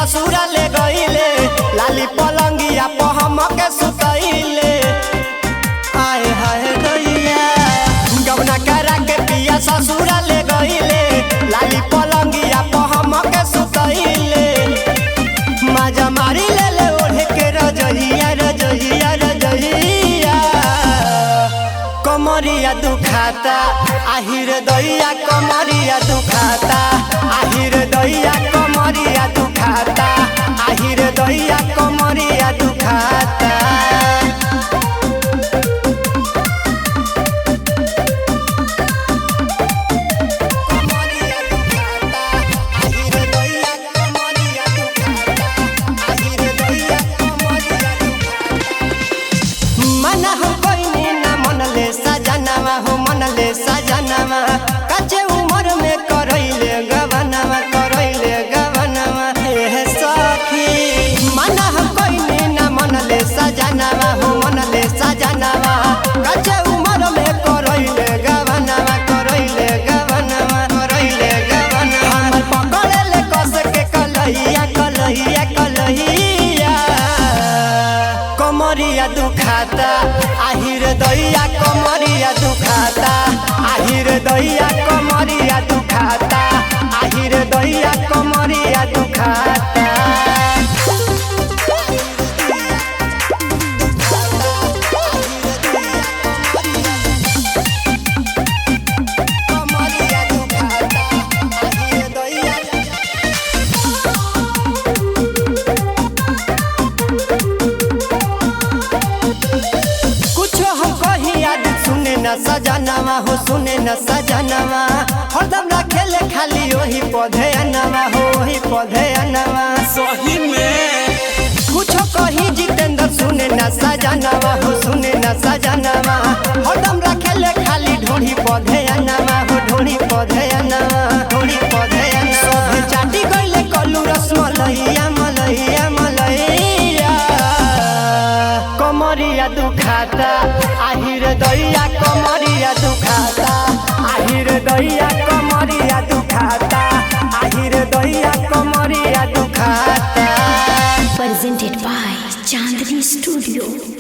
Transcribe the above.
ससुरा ले गईले लाली पलंगिया पे हमके सुतईले। आए हाय दैया गवना करा के पिया ससुरा ले गईले लाली पलंगिया पे हमके सुतईले। मजा मारी ले ले ओढ़े के रजहिया रजहिया रजहिया कमरिया दुखाता आहिर दैया कमरिया दुखाता आहिर दैया कमरिया दुखाता आहिर दैया कमरिया दुखाता। सजनवा हो मनले सजनवा कच्चे उम्र में करैले गवनवा हे सखी मना कोई ना मनले सजनवा हो मनले सजनवा कच्चे उम्र में करैले गवनवा हमर पकड़े ले कस के कलहिया कलहिया कलहिया कमरिया दुखाता आहिर दैया कमरिया दुखाता आहिर दैया कमरिया दुखाता आहिर दैया कमरिया दुखाता। सजनवा हो सुने न सजनवा हरदम रखेले खाली वही पौधे अनवा हो वही पौधे अनवा। सही में कुछ कही जितेंद्र सुने न सजनवा हो सुने न सजनवा हरदम रखेले खाली ढोड़ी पौधे अनवा हो ढोड़ी पौधे अनवा ढोड़ी पौधे अनवा। सब चाटी गईले कलू रस मलैया मलैया मलैया कमरिया दुखाता आहिर दैया कमरिया दुखाता आहिर दैया कमरिया दुखाता आहिर दैया कमरिया दुखाता। Presented by Chandni Studio।